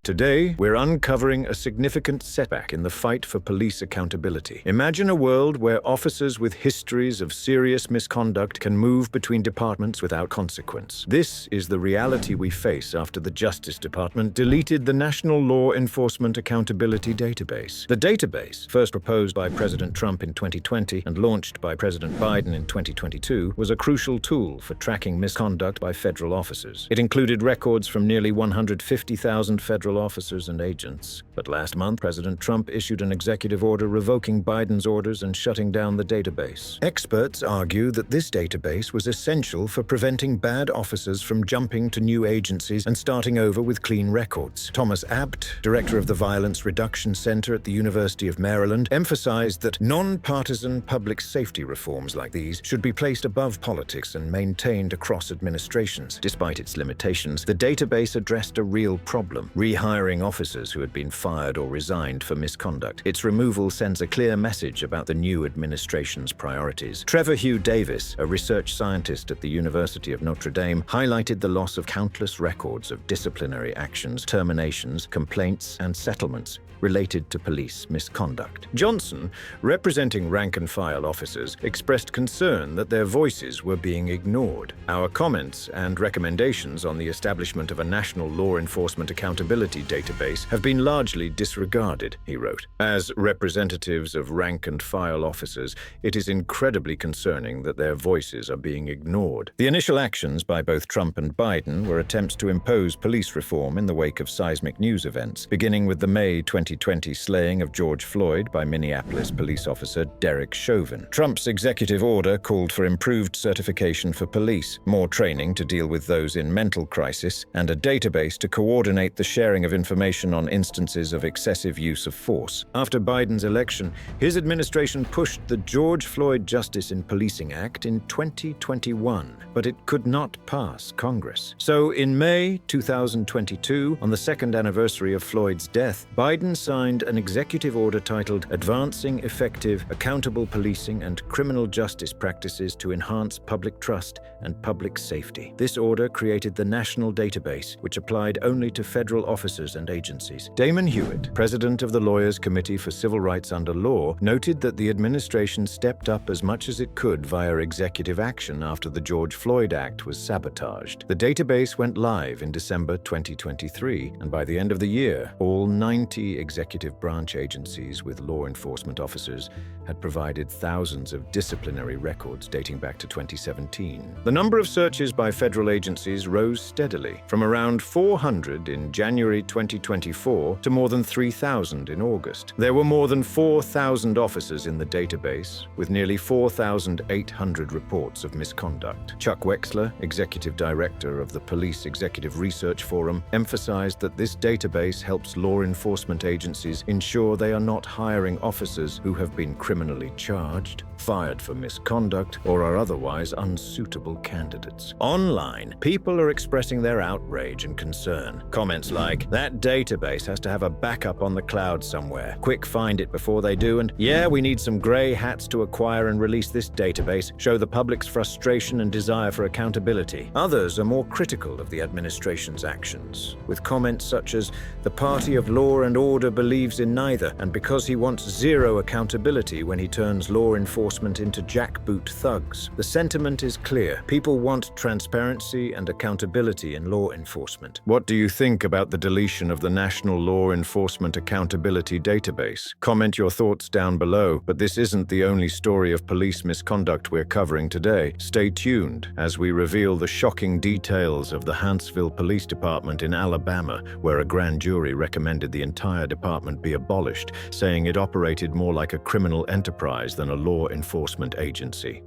Today, we're uncovering a significant setback in the fight for police accountability. Imagine a world where officers with histories of serious misconduct can move between departments without consequence. This is the reality we face after the Justice Department deleted the National Law Enforcement Accountability Database. The database, first proposed by President Trump in 2020 and launched by President Biden in 2022, was a crucial tool for tracking misconduct by federal officers. It included records from nearly 150,000 federal officers and agents. But last month, President Trump issued an executive order revoking Biden's orders and shutting down the database. Experts argue that this database was essential for preventing bad officers from jumping to new agencies and starting over with clean records. Thomas Abt, director of the Violence Reduction Center at the University of Maryland, emphasized that non-partisan public safety reforms like these should be placed above politics and maintained across administrations. Despite its limitations, the database addressed a real problem: rehiring officers who had been fired or resigned for misconduct. Its removal sends a clear message about the new administration's priorities. Trevor Hugh Davis, a research scientist at the University of Notre Dame, highlighted the loss of countless records of disciplinary actions, terminations, complaints, and settlements related to police misconduct. Johnson, representing rank-and-file officers, expressed concern that their voices were being ignored. Our comments and recommendations on the establishment of a national law enforcement accountability database have been largely disregarded, he wrote. As representatives of rank-and-file officers, it is incredibly concerning that their voices are being ignored. The initial actions by both Trump and Biden were attempts to impose police reform in the wake of seismic news events, beginning with the May 2020 slaying of George Floyd by Minneapolis police officer Derek Chauvin. Trump's executive order called for improved certification for police, more training to deal with those in mental crisis, and a database to coordinate the sharing of information on instances of excessive use of force. After Biden's election, his administration pushed the George Floyd Justice in Policing Act in 2021, but it could not pass Congress. So in May 2022, on the second anniversary of Floyd's death, Biden signed an executive order titled Advancing Effective, Accountable Policing and Criminal Justice Practices to Enhance Public Trust and Public Safety. This order created the national database, which applied only to federal officers and agencies. Damon Hewitt, president of the Lawyers Committee for Civil Rights Under Law, noted that the administration stepped up as much as it could via executive action after the George Floyd Act was sabotaged. The database went live in December 2023, and by the end of the year, all 90 executive branch agencies with law enforcement officers had provided thousands of disciplinary records dating back to 2017. The number of searches by federal agencies rose steadily, from around 400 in January 2024 to more than 3,000 in August. There were more than 4,000 officers in the database, with nearly 4,800 reports of misconduct. Chuck Wexler, executive director of the Police Executive Research Forum, emphasized that this database helps law enforcement agencies ensure they are not hiring officers who have been criminally charged, fired for misconduct, or are otherwise unsuitable candidates. Online, people are expressing their outrage and concern. Comments like, "That database has to have a backup on the cloud somewhere. Quick, find it before they do," and "Yeah, we need some gray hats to acquire and release this database," show the public's frustration and desire for accountability. Others are more critical of the administration's actions, with comments such as, "The party of law and order believes in neither, and because he wants zero accountability when he turns law enforcement into jackboot thugs." The sentiment is clear. People want transparency and accountability in law enforcement. What do you think about the deletion of the National Law Enforcement Accountability Database? Comment your thoughts down below, but this isn't the only story of police misconduct we're covering today. Stay tuned as we reveal the shocking details of the Hansville Police Department in Alabama, where a grand jury recommended the entire department be abolished, saying it operated more like a criminal enterprise than a law enforcement agency.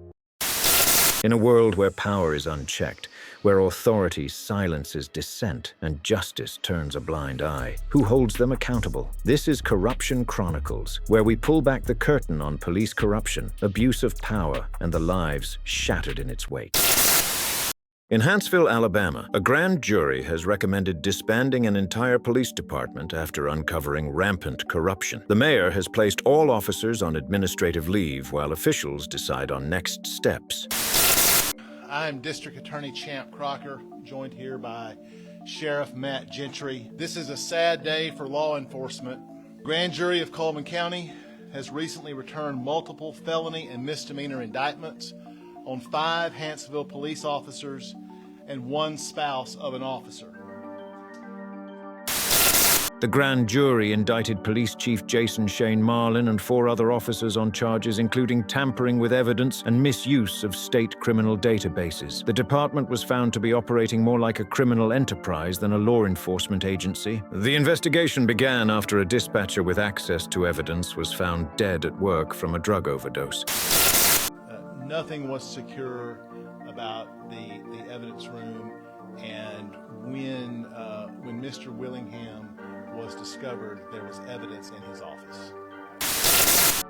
In a world where power is unchecked, where authority silences dissent and justice turns a blind eye, who holds them accountable? This is Corruption Chronicles, where we pull back the curtain on police corruption, abuse of power, and the lives shattered in its wake. In Hansville, Alabama, a grand jury has recommended disbanding an entire police department after uncovering rampant corruption. The mayor has placed all officers on administrative leave while officials decide on next steps. I'm District Attorney Champ Crocker, joined here by Sheriff Matt Gentry. This is a sad day for law enforcement. Grand jury of Coleman County has recently returned multiple felony and misdemeanor indictments on 5 Hansville police officers and 1 spouse of an officer. The grand jury indicted Police Chief Jason Shane Marlin and 4 other officers on charges including tampering with evidence and misuse of state criminal databases. The department was found to be operating more like a criminal enterprise than a law enforcement agency. The investigation began after a dispatcher with access to evidence was found dead at work from a drug overdose. Nothing was secure about the evidence room, and when Mr. Willingham was discovered, there was evidence in his office.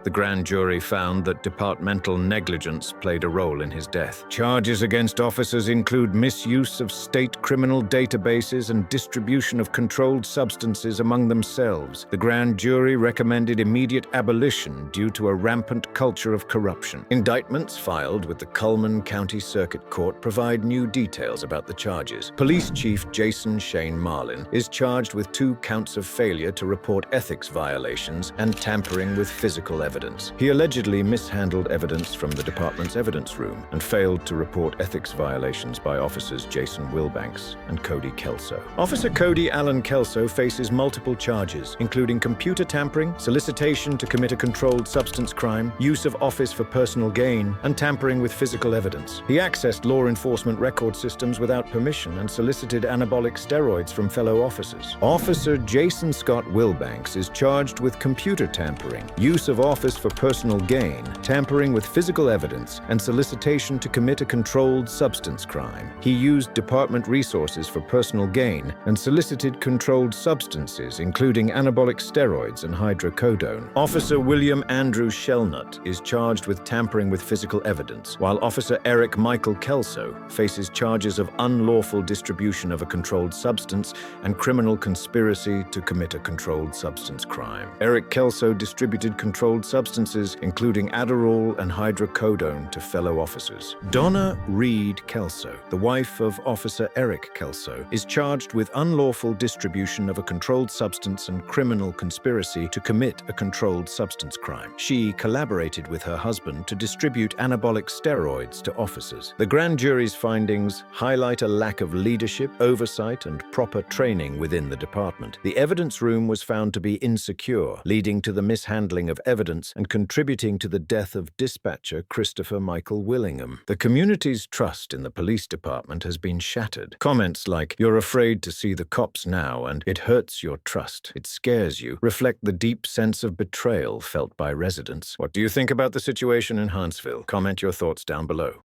The grand jury found that departmental negligence played a role in his death. Charges against officers include misuse of state criminal databases and distribution of controlled substances among themselves. The grand jury recommended immediate abolition due to a rampant culture of corruption. Indictments filed with the Coleman County Circuit Court provide new details about the charges. Police Chief Jason Shane Marlin is charged with 2 counts of failure to report ethics violations and tampering with physical evidence. He allegedly mishandled evidence from the department's evidence room and failed to report ethics violations by officers Jason Wilbanks and Cody Kelso. Officer Cody Allen Kelso faces multiple charges, including computer tampering, solicitation to commit a controlled substance crime, use of office for personal gain, and tampering with physical evidence. He accessed law enforcement record systems without permission and solicited anabolic steroids from fellow officers. Officer Jason Scott Wilbanks is charged with computer tampering, use of office for personal gain, tampering with physical evidence, and solicitation to commit a controlled substance crime. He used department resources for personal gain and solicited controlled substances, including anabolic steroids and hydrocodone. Officer William Andrew Shellnut is charged with tampering with physical evidence, while Officer Eric Michael Kelso faces charges of unlawful distribution of a controlled substance and criminal conspiracy to commit a controlled substance crime. Eric Kelso distributed controlled substances, including Adderall and hydrocodone, to fellow officers. Donna Reed Kelso, the wife of Officer Eric Kelso, is charged with unlawful distribution of a controlled substance and criminal conspiracy to commit a controlled substance crime. She collaborated with her husband to distribute anabolic steroids to officers. The grand jury's findings highlight a lack of leadership, oversight, and proper training within the department. The evidence room was found to be insecure, leading to the mishandling of evidence and contributing to the death of dispatcher Christopher Michael Willingham. The community's trust in the police department has been shattered. Comments like, "You're afraid to see the cops now," and "It hurts your trust, it scares you," reflect the deep sense of betrayal felt by residents. What do you think about the situation in Hansville? Comment your thoughts down below.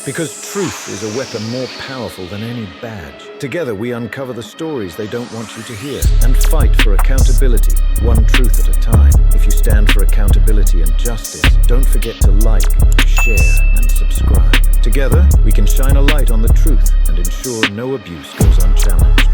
Because truth is a weapon more powerful than any badge. Together we uncover the stories they don't want you to hear and fight for accountability, one truth at a time. If you stand for accountability and justice, don't forget to like, share, and subscribe. Together, we can shine a light on the truth and ensure no abuse goes unchallenged.